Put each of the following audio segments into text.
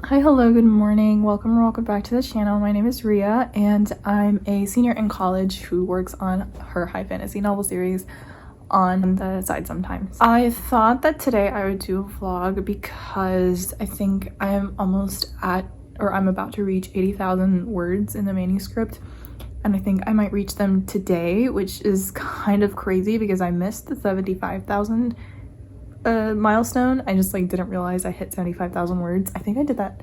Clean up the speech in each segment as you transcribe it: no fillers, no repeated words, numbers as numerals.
Hi, hello, good morning. Welcome back to the channel. My name is Ria and I'm a senior in college who works on her high fantasy novel series on the side sometimes. I thought that today I would do a vlog because I think I'm almost at, or I'm about to reach 80,000 words in the manuscript, and I think I might reach them today, which is kind of crazy because I missed the 75,000 milestone. I just didn't realize I hit 75,000 words. I think I did that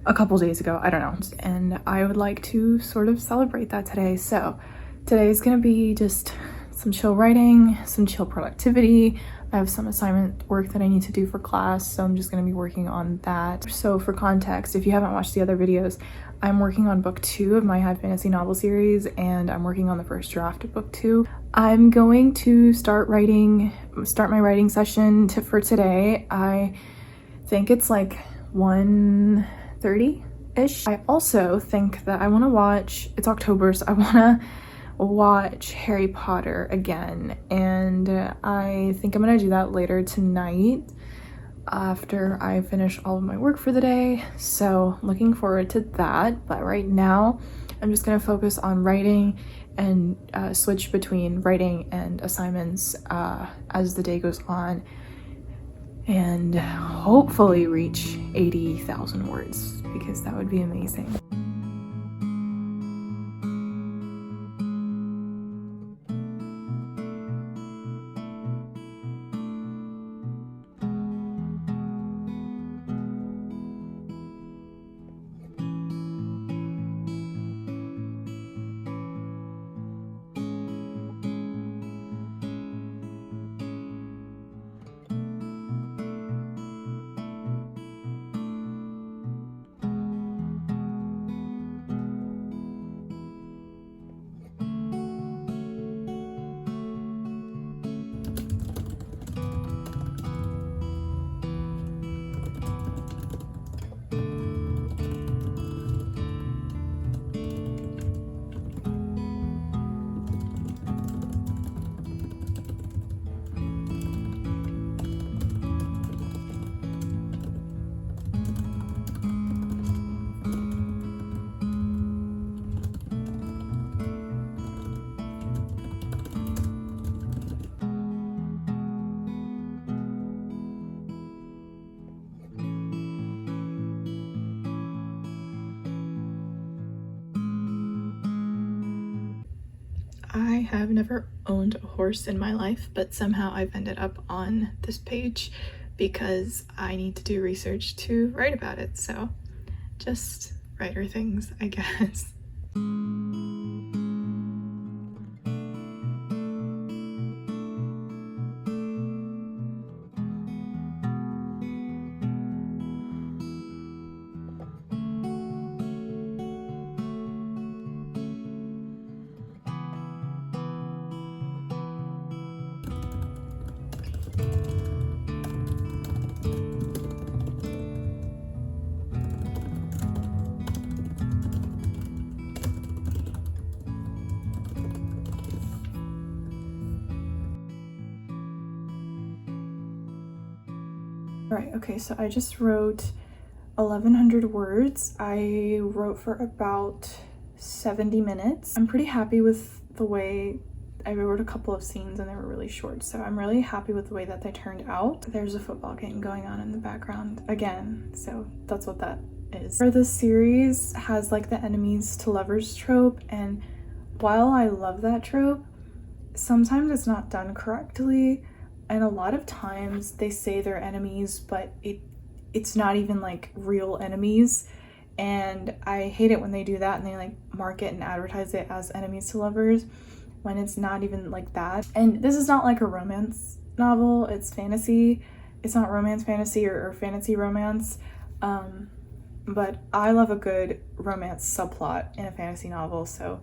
a couple days ago, I don't know, and I would like to sort of celebrate that today. So today is gonna be just some chill writing, some chill productivity. I have some assignment work that I need to do for class, so I'm just gonna be working on that. So for context, if you haven't watched the other videos, I'm working on book 2 of my high fantasy novel series, and I'm working on the first draft of book 2. I'm going to start my writing session for today. I think it's like 1:30-ish. I also think that I want to watch, it's October, so I want to watch Harry Potter again, and I think I'm gonna do that later tonight after I finish all of my work for the day. So looking forward to that. But right now I'm just gonna focus on writing and switch between writing and assignments as the day goes on, and hopefully reach 80,000 words, because that would be amazing. I have never owned a horse in my life, but somehow I've ended up on this page because I need to do research to write about it. So just writer things, I guess. Right, okay, so I just wrote 1,100 words. I wrote for about 70 minutes. I'm pretty happy with the way I wrote a couple of scenes, and they were really short, so I'm really happy with the way that they turned out. There's a football game going on in the background again, so that's what that is. For this series has like the enemies to lovers trope, and while I love that trope, sometimes it's not done correctly. And a lot of times they say they're enemies, but it's not even like real enemies. And I hate it when they do that and they like market and advertise it as enemies to lovers when it's not even like that. And this is not like a romance novel, it's fantasy. It's not romance fantasy or fantasy romance. But I love a good romance subplot in a fantasy novel, so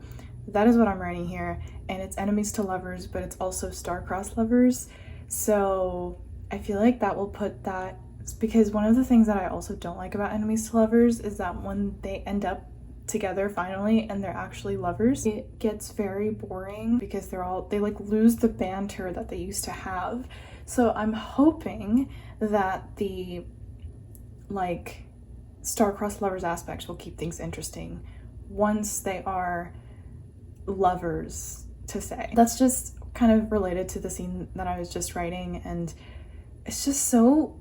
that is what I'm writing here. And it's enemies to lovers, but it's also star-crossed lovers. So I feel like that will put that, because one of the things that I also don't like about enemies to lovers is that when they end up together finally and they're actually lovers, it gets very boring because they like lose the banter that they used to have. So I'm hoping that the like star-crossed lovers aspects will keep things interesting once they are lovers, to say. That's just kind of related to the scene that I was just writing, and it's just so,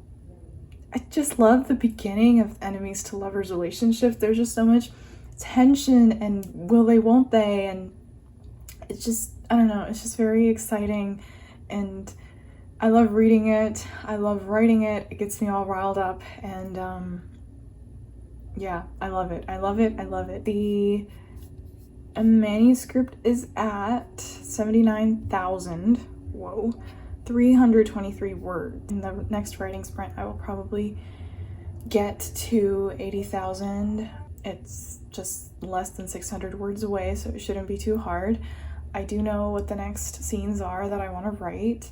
I just love the beginning of enemies to lovers relationships. There's just so much tension and will they, won't they, and it's just, I don't know, it's just very exciting, and I love reading it. I love writing it. It gets me all riled up, and yeah, I love it. I love it. I love it. The manuscript is at 79,000. Whoa. 323 words. In the next writing sprint, I will probably get to 80,000. It's just less than 600 words away, so it shouldn't be too hard. I do know what the next scenes are that I want to write.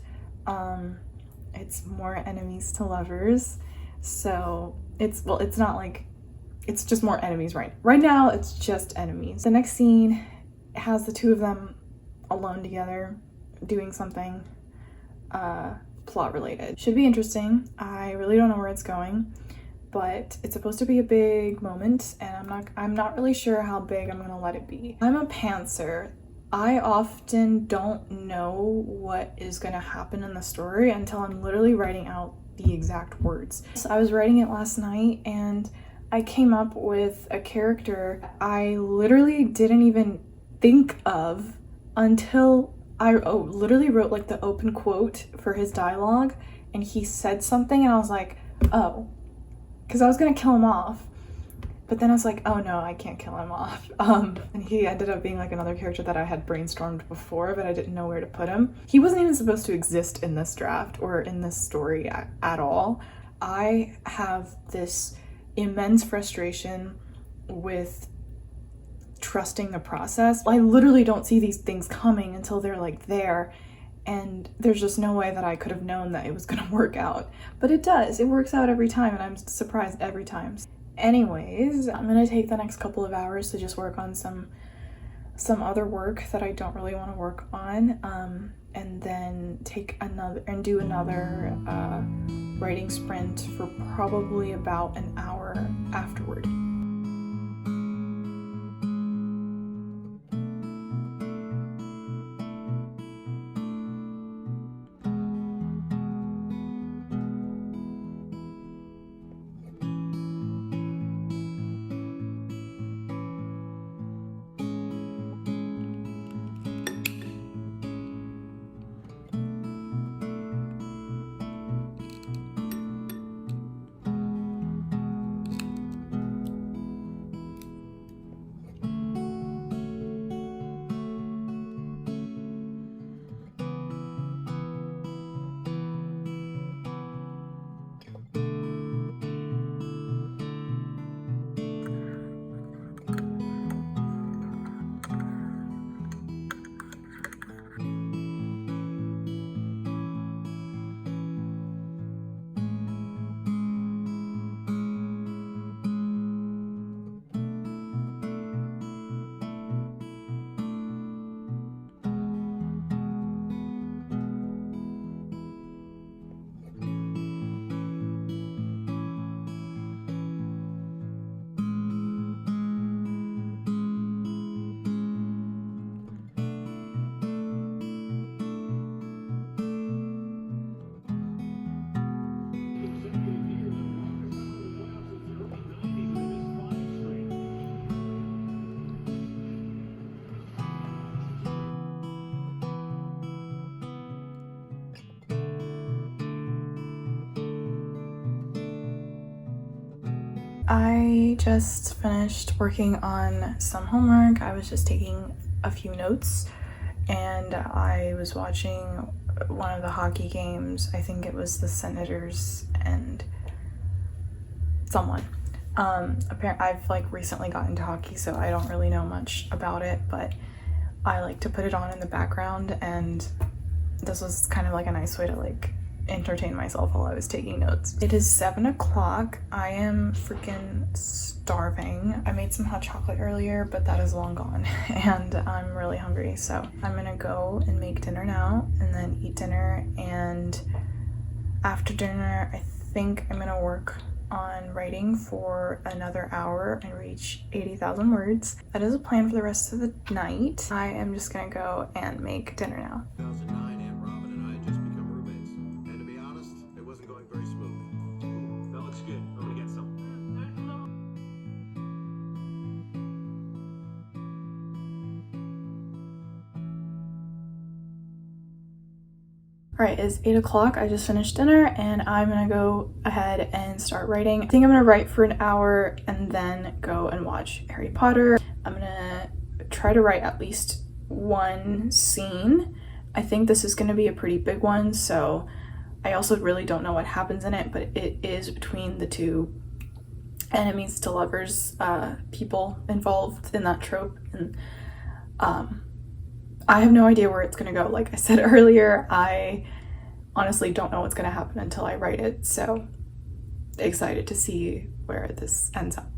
It's more enemies to lovers. So it's not like, it's just more enemies right now. It's just enemies. The next scene has the two of them alone together doing something plot related. Should be interesting. I really don't know where it's going, but it's supposed to be a big moment, and I'm not really sure how big I'm gonna let it be. I'm a pantser. I often don't know what is gonna happen in the story until I'm literally writing out the exact words. So I was writing it last night, and I came up with a character I literally didn't even think of until I literally wrote like the open quote for his dialogue, and he said something and I was like, oh, because I was gonna kill him off, but then I was like, oh no, I can't kill him off. And he ended up being like another character that I had brainstormed before, but I didn't know where to put him. He wasn't even supposed to exist in this draft or in this story at all. I have this immense frustration with trusting the process. I literally don't see these things coming until they're like there, and there's just no way that I could have known that it was gonna work out. But it does. It works out every time, and I'm surprised every time. Anyways, I'm gonna take the next couple of hours to just work on some other work that I don't really want to work on, and then do another writing sprint for probably about an hour afterward. I just finished working on some homework. I was just taking a few notes, and I was watching one of the hockey games. I think it was the Senators and someone. Apparently I've like recently gotten into hockey, so I don't really know much about it, but I like to put it on in the background, and this was kind of like a nice way to like entertain myself while I was taking notes. It is 7 o'clock. I am freaking starving. I made some hot chocolate earlier, but that is long gone, and I'm really hungry, so I'm gonna go and make dinner now and then eat dinner, and after dinner I think I'm gonna work on writing for another hour and reach 80,000 words. That is a plan for the rest of the night. I am just gonna go and make dinner now. 2009, Aunt Robin and I had just become roommates. And to be honest, it wasn't going very smoothly. Ooh, that looks good. I'm gonna get some. All right, it's 8 o'clock. I just finished dinner and I'm gonna go ahead and start writing. I think I'm gonna write for an hour and then go and watch Harry Potter. I'm gonna try to write at least one scene. I think this is gonna be a pretty big one, so I also really don't know what happens in it, but it is between the two enemies to lovers, people involved in that trope. And I have no idea where it's gonna go. Like I said earlier, I honestly don't know what's gonna happen until I write it, so excited to see where this ends up.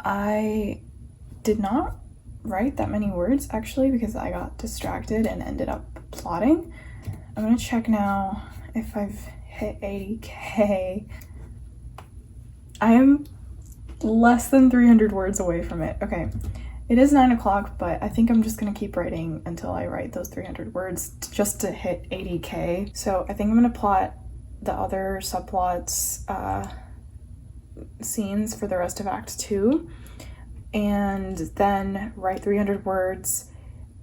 I did not write that many words actually because I got distracted and ended up plotting. I'm gonna check now if I've hit 80K. I am less than 300 words away from it. Okay, it is 9 o'clock, but I think I'm just gonna keep writing until I write those 300 words just to hit 80K. So I think I'm gonna plot the other subplots, scenes for the rest of Act 2 and then write 300 words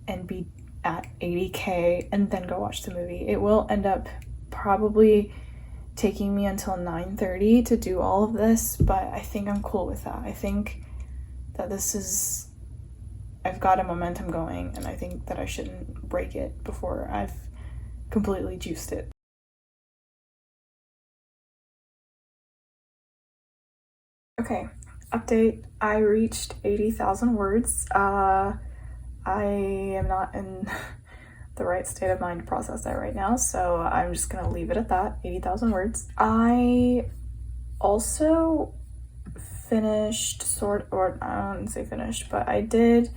and be at 80K and then go watch the movie. It will end up probably taking me until 9:30 to do all of this, but I think I'm cool with that. I think that I've got a momentum going and I think that I shouldn't break it before I've completely juiced it. Okay, update. I reached 80,000 words. I am not in the right state of mind to process that right now, so I'm just gonna leave it at that, 80,000 words. I also finished I wouldn't say finished, but I did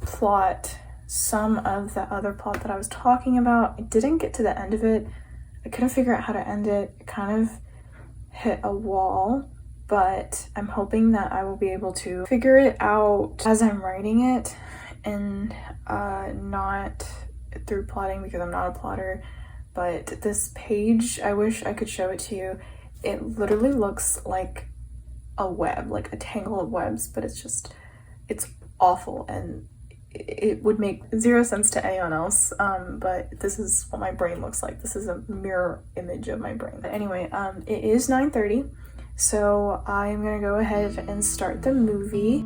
plot some of the other plot that I was talking about. I didn't get to the end of it. I couldn't figure out how to end it. It kind of hit a wall, but I'm hoping that I will be able to figure it out as I'm writing it and not through plotting because I'm not a plotter. But this page, I wish I could show it to you. It literally looks like a web, like a tangle of webs, but it's awful and it would make zero sense to anyone else, but this is what my brain looks like. This is a mirror image of my brain. But anyway, it is 9:30, so I'm gonna go ahead and start the movie.